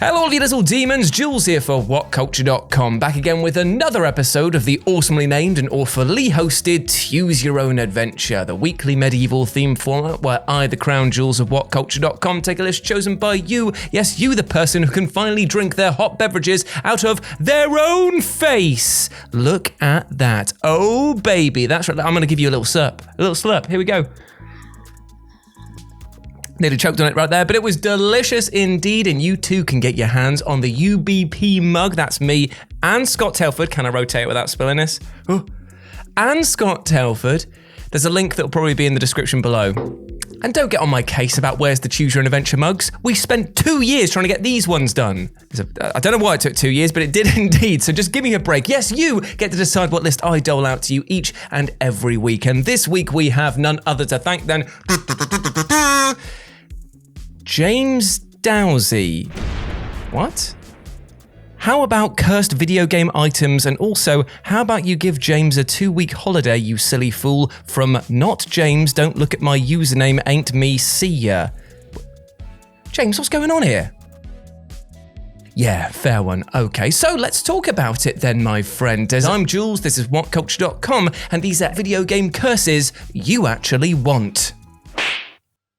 Hello all you little demons, Jules here for WhatCulture.com, back again with another episode of the awesomely named and awfully hosted Choose Your Own Adventure, the weekly medieval themed format where I, the crown Jules of WhatCulture.com, take a list chosen by you, yes you the person who can finally drink their hot beverages out of their own face. Look at that, oh baby, that's right, I'm going to give you a little slurp, here we go. Nearly choked on it right there, but it was delicious indeed, and you too can get your hands on the UBP mug. That's me and Scott Telford. Can I rotate it without spilling this? Oh. And Scott Telford. There's a link that will probably be in the description below. And don't get on my case about where's the Choose Your Own Adventure mugs. We spent 2 years trying to get these ones done. I don't know why it took 2 years, but it did indeed. So just give me a break. Yes, you get to decide what list I dole out to you each and every week. And this week we have none other to thank than James Dowsey. What? How about cursed video game items? And also, how about you give James a 2-week holiday, you silly fool, from not James, don't look at my username, ain't me, see ya. James, what's going on here? Yeah, fair one. Okay, so let's talk about it then, my friend. As I'm Jules, this is WhatCulture.com, and these are video game curses you actually want.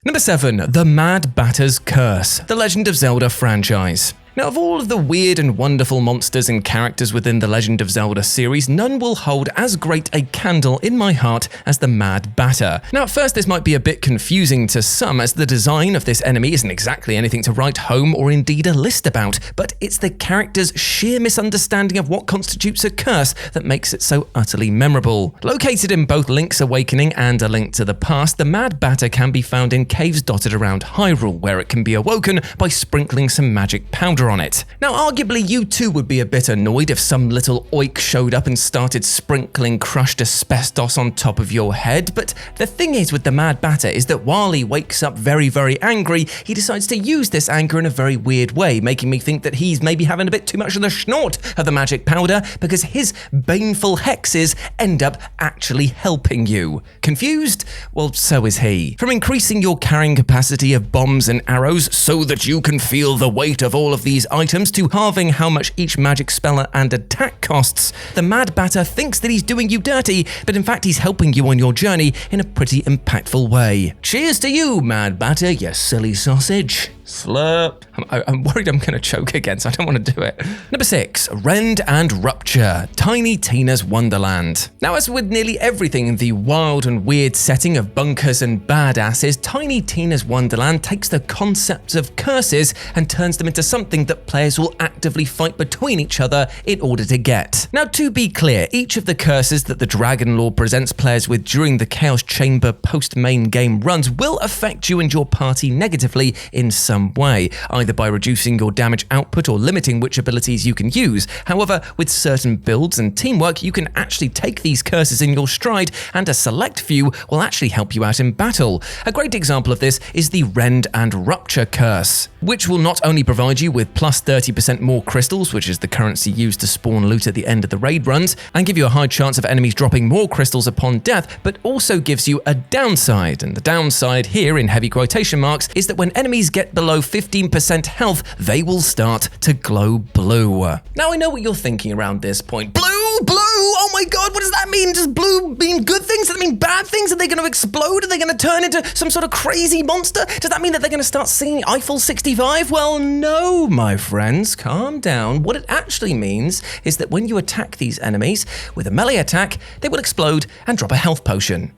Number 7, The Mad Batter's Curse, The Legend of Zelda franchise. Now, of all of the weird and wonderful monsters and characters within the Legend of Zelda series, none will hold as great a candle in my heart as the Mad Batter. Now, at first this might be a bit confusing to some, as the design of this enemy isn't exactly anything to write home or indeed a list about, but it's the character's sheer misunderstanding of what constitutes a curse that makes it so utterly memorable. Located in both Link's Awakening and A Link to the Past, the Mad Batter can be found in caves dotted around Hyrule, where it can be awoken by sprinkling some magic powder on it. Now, arguably, you too would be a bit annoyed if some little oik showed up and started sprinkling crushed asbestos on top of your head, but the thing is with the Mad Batter is that while he wakes up very, very angry, he decides to use this anger in a very weird way, making me think that he's maybe having a bit too much of the snort of the magic powder, because his baneful hexes end up actually helping you. Confused? Well, so is he. From increasing your carrying capacity of bombs and arrows so that you can feel the weight of all of these items to halving how much each magic spell and attack costs, the Mad Batter thinks that he's doing you dirty, but in fact he's helping you on your journey in a pretty impactful way. Cheers to you, Mad Batter, you silly sausage. Slurp. I'm worried I'm going to choke again, so I don't want to do it. Number 6, Rend and Rupture, Tiny Tina's Wonderland. Now, as with nearly everything in the wild and weird setting of bunkers and badasses, Tiny Tina's Wonderland takes the concepts of curses and turns them into something that players will actively fight between each other in order to get. Now, to be clear, each of the curses that the Dragon Lord presents players with during the Chaos Chamber post-main game runs will affect you and your party negatively in some way, either by reducing your damage output or limiting which abilities you can use. However, with certain builds and teamwork, you can actually take these curses in your stride, and a select few will actually help you out in battle. A great example of this is the Rend and Rupture curse, which will not only provide you with plus 30% more crystals, which is the currency used to spawn loot at the end of the raid runs, and give you a high chance of enemies dropping more crystals upon death, but also gives you a downside. And the downside here, in heavy quotation marks, is that when enemies get below 15% health, they will start to glow blue. Now, I know what you're thinking around this point. Blue? Oh my god, what does that mean? Does blue mean good things? Does that mean bad things? Are they going to explode? Are they going to turn into some sort of crazy monster? Does that mean that they're going to start singing Eiffel 65? Well, no, my friends, calm down. What it actually means is that when you attack these enemies with a melee attack, they will explode and drop a health potion.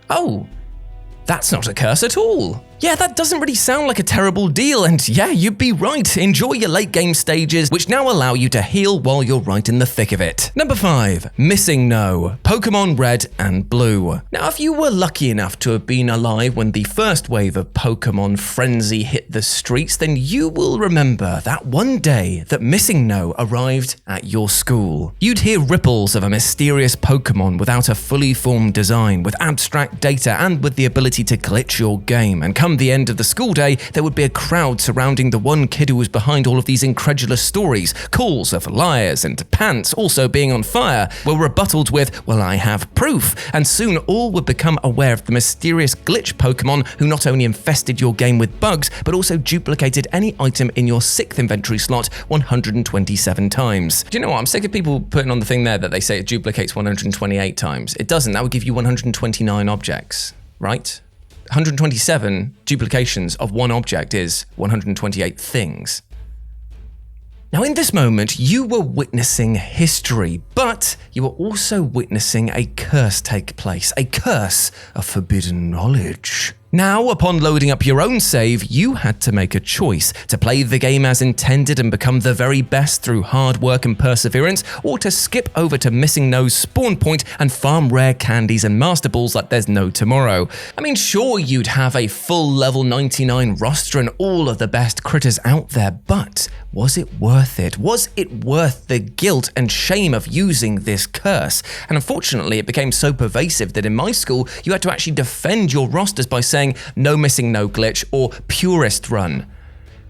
Oh, that's not a curse at all. Yeah, that doesn't really sound like a terrible deal, and yeah, you'd be right. Enjoy your late game stages, which now allow you to heal while you're right in the thick of it. Number 5, Missing No, Pokemon Red and Blue. Now, if you were lucky enough to have been alive when the first wave of Pokemon frenzy hit the streets, then you will remember that one day that Missing No arrived at your school. You'd hear ripples of a mysterious Pokemon without a fully formed design, with abstract data and with the ability to glitch your game, and come come the end of the school day, there would be a crowd surrounding the one kid who was behind all of these incredulous stories. Calls of liars and pants also being on fire were rebutted with, well, I have proof. And soon all would become aware of the mysterious glitch Pokemon who not only infested your game with bugs, but also duplicated any item in your 6th inventory slot 127 times. Do you know what? I'm sick of people putting on the thing there that they say it duplicates 128 times. It doesn't. That would give you 129 objects, right? 127 duplications of one object is 128 things. Now, in this moment, you were witnessing history, but you were also witnessing a curse take place, a curse of forbidden knowledge. Now, upon loading up your own save, you had to make a choice to play the game as intended and become the very best through hard work and perseverance, or to skip over to Missing No's spawn point and farm rare candies and master balls like there's no tomorrow. I mean, sure, you'd have a full level 99 roster and all of the best critters out there, but was it worth it? Was it worth the guilt and shame of using this curse? And unfortunately, it became so pervasive that in my school, you had to actually defend your rosters by saying no missing no glitch or purist run.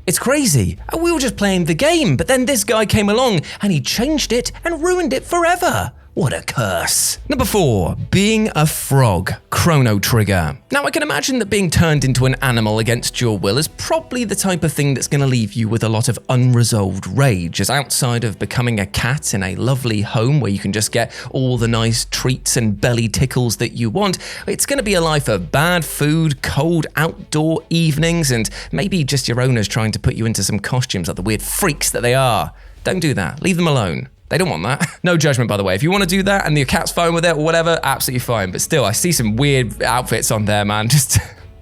It's crazy. We were just playing the game, but then this guy came along and he changed it and ruined it forever. What a curse. Number 4, being a frog. Chrono Trigger. Now, I can imagine that being turned into an animal against your will is probably the type of thing that's going to leave you with a lot of unresolved rage, as outside of becoming a cat in a lovely home where you can just get all the nice treats and belly tickles that you want, it's going to be a life of bad food, cold outdoor evenings, and maybe just your owners trying to put you into some costumes like the weird freaks that they are. Don't do that. Leave them alone. They don't want that. No judgment, by the way. If you want to do that and your cat's fine with it or whatever, absolutely fine. But still, I see some weird outfits on there, man. Just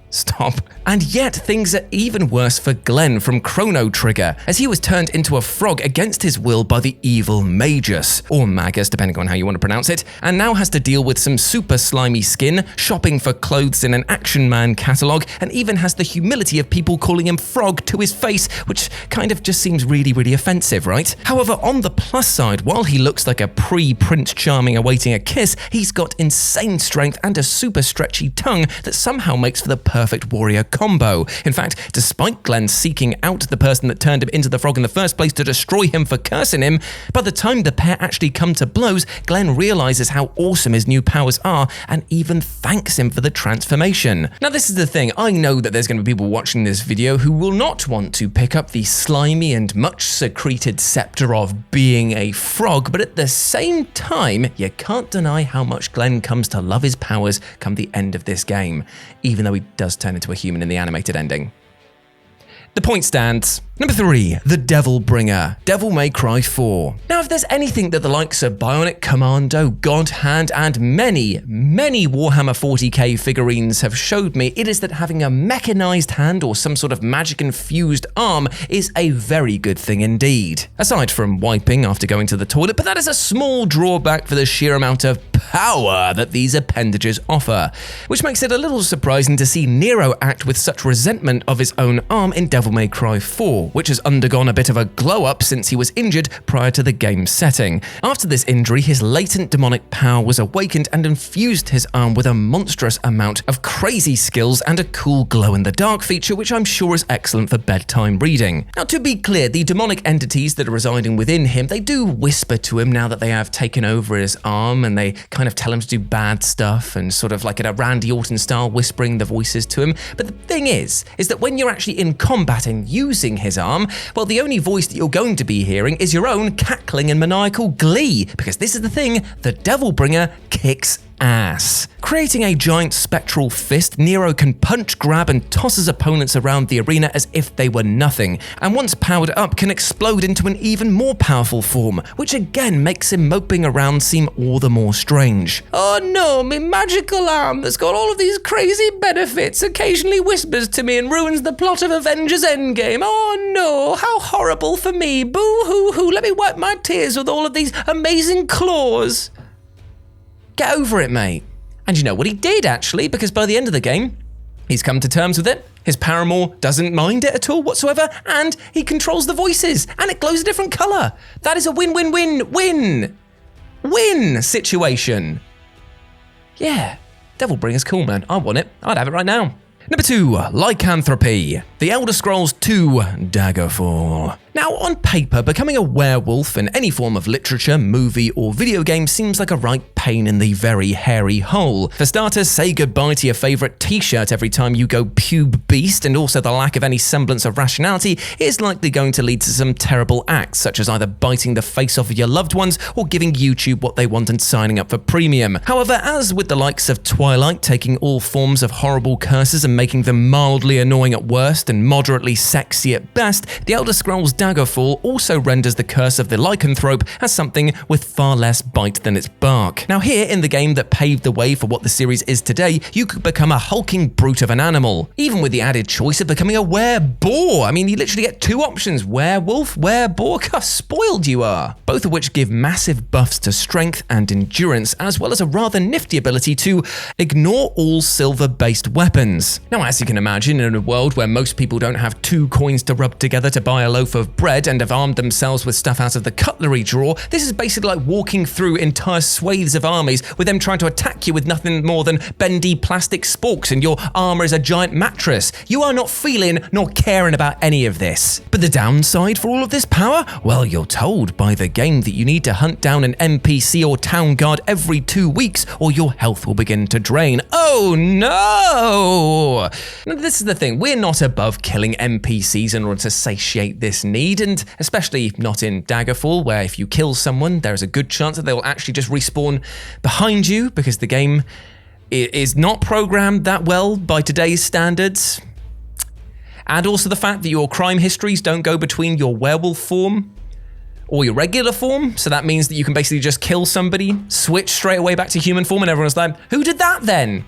stop. And yet, things are even worse for Glenn from Chrono Trigger, as he was turned into a frog against his will by the evil Magus, or Magus, depending on how you want to pronounce it, and now has to deal with some super slimy skin, shopping for clothes in an Action Man catalogue, and even has the humility of people calling him Frog to his face, which kind of just seems really, really offensive, right? However, on the plus side, while he looks like a pre-Prince Charming awaiting a kiss, he's got insane strength and a super stretchy tongue that somehow makes for the perfect warrior combo. In fact, despite Glenn seeking out the person that turned him into the frog in the first place to destroy him for cursing him, by the time the pair actually come to blows, Glenn realizes how awesome his new powers are and even thanks him for the transformation. Now, this is the thing. I know that there's going to be people watching this video who will not want to pick up the slimy and much secreted scepter of being a frog, but at the same time, you can't deny how much Glenn comes to love his powers come the end of this game, even though he does turn into a human in the animated ending. The point stands. Number 3, The Devil Bringer, Devil May Cry 4. Now, if there's anything that the likes of Bionic Commando, God Hand, and many, many Warhammer 40k figurines have showed me, it is that having a mechanized hand or some sort of magic-infused arm is a very good thing indeed. Aside from wiping after going to the toilet, but that is a small drawback for the sheer amount of power that these appendages offer, which makes it a little surprising to see Nero act with such resentment of his own arm in Devil May Cry 4. Which has undergone a bit of a glow-up since he was injured prior to the game's setting. After this injury, his latent demonic power was awakened and infused his arm with a monstrous amount of crazy skills and a cool glow-in-the-dark feature, which I'm sure is excellent for bedtime reading. Now, to be clear, the demonic entities that are residing within him, they do whisper to him now that they have taken over his arm, and they kind of tell him to do bad stuff and sort of like in a Randy Orton style whispering the voices to him. But the thing is that when you're actually in combat and using his arm, well, the only voice that you're going to be hearing is your own cackling and maniacal glee, because this is the thing, the Devil Bringer kicks ass. Creating a giant spectral fist, Nero can punch, grab, and toss his opponents around the arena as if they were nothing, and once powered up can explode into an even more powerful form, which again makes him moping around seem all the more strange. Oh no, my magical arm that's got all of these crazy benefits occasionally whispers to me and ruins the plot of Avengers Endgame. Oh no, how horrible for me. Boo-hoo-hoo, let me wipe my tears with all of these amazing claws. Get over it, mate. And you know what he did, actually, because by the end of the game, he's come to terms with it. His paramour doesn't mind it at all whatsoever, and he controls the voices, and it glows a different colour. That is a win-win-win-win situation. Yeah, Devil Bringer's cool, man. I want it. I'd have it right now. Number 2, Lycanthropy, The Elder Scrolls II Daggerfall. Now, on paper, becoming a werewolf in any form of literature, movie, or video game seems like a right pain in the very hairy hole. For starters, say goodbye to your favorite t-shirt every time you go pube beast, and also the lack of any semblance of rationality is likely going to lead to some terrible acts, such as either biting the face off of your loved ones or giving YouTube what they want and signing up for premium. However, as with the likes of Twilight taking all forms of horrible curses and making them mildly annoying at worst and moderately sexy at best, The Elder Scrolls Daggerfall also renders the curse of the lycanthrope as something with far less bite than its bark. Now here, in the game that paved the way for what the series is today, you could become a hulking brute of an animal, even with the added choice of becoming a were-boar. I mean, you literally get 2 options, werewolf, were-boar. How spoiled you are. Both of which give massive buffs to strength and endurance, as well as a rather nifty ability to ignore all silver-based weapons. Now, as you can imagine, in a world where most people don't have 2 coins to rub together to buy a loaf of bread and have armed themselves with stuff out of the cutlery drawer, this is basically like walking through entire swathes of armies with them trying to attack you with nothing more than bendy plastic sporks and your armor is a giant mattress. You are not feeling nor caring about any of this. But the downside for all of this power? Well, you're told by the game that you need to hunt down an NPC or town guard every 2 weeks or your health will begin to drain. Oh no! Now, this is the thing, we're not above killing NPCs in order to satiate this need, and especially not in Daggerfall, where if you kill someone, there's a good chance that they will actually just respawn behind you because the game is not programmed that well by today's standards. And also the fact that your crime histories don't go between your werewolf form or your regular form, so that means that you can basically just kill somebody, switch straight away back to human form, and everyone's like, who did that then?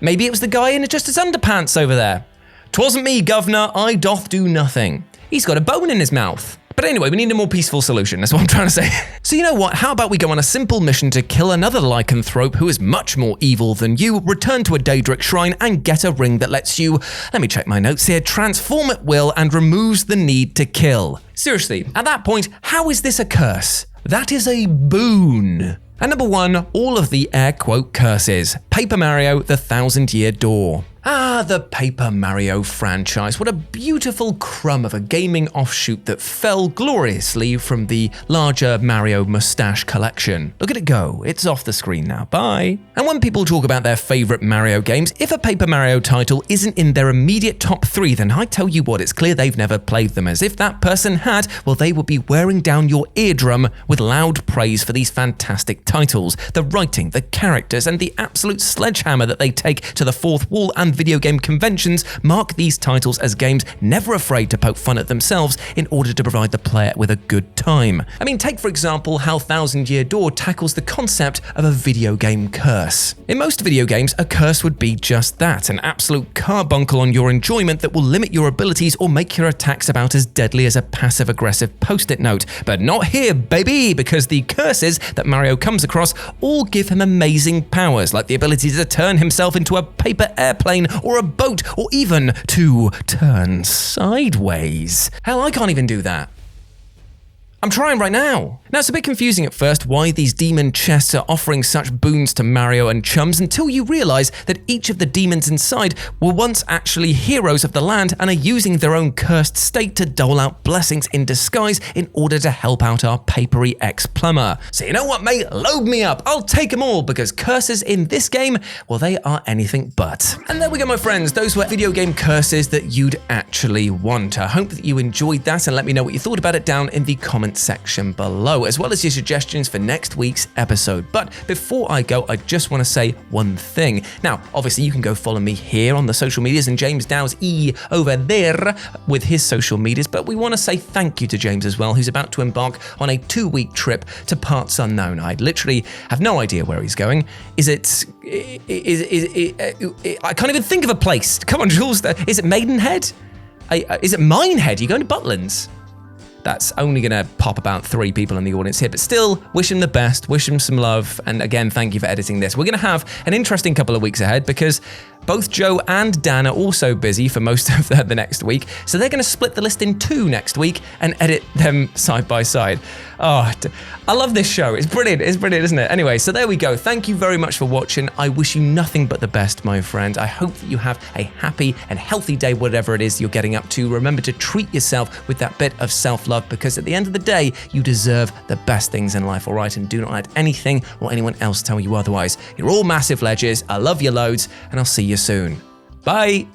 Maybe it was the guy in just his underpants over there. 'Twasn't me, governor, I doth do nothing. He's got a bone in his mouth. But anyway, we need a more peaceful solution, that's what I'm trying to say. So you know what, how about we go on a simple mission to kill another lycanthrope who is much more evil than you, return to a Daedric shrine, and get a ring that lets you, let me check my notes here, transform at will and removes the need to kill. Seriously, at that point, how is this a curse? That is a boon. And number 1, all of the air quote curses. Paper Mario, the Thousand-Year Door. Ah, the Paper Mario franchise. What a beautiful crumb of a gaming offshoot that fell gloriously from the larger Mario mustache collection. Look at it go. It's off the screen now. Bye. And when people talk about their favorite Mario games, if a Paper Mario title isn't in their immediate top 3, then I tell you what, it's clear they've never played them. As if that person had, well, they would be wearing down your eardrum with loud praise for these fantastic titles. The writing, the characters, and the absolute sledgehammer that they take to the fourth wall and video game conventions mark these titles as games never afraid to poke fun at themselves in order to provide the player with a good time. I mean, take for example how ThousandYear Door tackles the concept of a video game curse. In most video games, a curse would be just that, an absolute carbuncle on your enjoyment that will limit your abilities or make your attacks about as deadly as a passive-aggressive post-it note. But not here, baby, because the curses that Mario comes across all give him amazing powers, like the ability to turn himself into a paper airplane or a boat, or even to turn sideways. Hell, I can't even do that. I'm trying right now. Now, it's a bit confusing at first why these demon chests are offering such boons to Mario and chums until you realize that each of the demons inside were once actually heroes of the land and are using their own cursed state to dole out blessings in disguise in order to help out our papery ex-plumber. So you know what, mate? Load me up. I'll take them all because curses in this game, well, they are anything but. And there we go, my friends. Those were video game curses that you'd actually want. I hope that you enjoyed that and let me know what you thought about it down in the comments section below, as well as your suggestions for next week's episode. But before I go, I just want to say one thing. Now, obviously, you can go follow me here on the social medias and James Dow's-E over there with his social medias, but we want to say thank you to James as well, who's about to embark on a 2-week trip to parts unknown. I literally have no idea where he's going. I can't even think of a place. Come on, Jules. Is it Maidenhead? Is it Minehead? You're going to Butlins? That's only going to pop about 3 people in the audience here, but still, wish him the best, wish him some love, and again, thank you for editing this. We're going to have an interesting couple of weeks ahead because Both Joe and Dan are also busy for most of the next week, so they're going to split the list in two next week and edit them side by side. Oh, I love this show. It's brilliant, isn't it? Anyway, so there we go. Thank you very much for watching. I wish you nothing but the best, my friend. I hope that you have a happy and healthy day, whatever it is you're getting up to. Remember to treat yourself with that bit of self-love, because at the end of the day, you deserve the best things in life, all right? And do not let anything or anyone else tell you otherwise. You're all massive ledges. I love you loads, and I'll see you soon. Bye.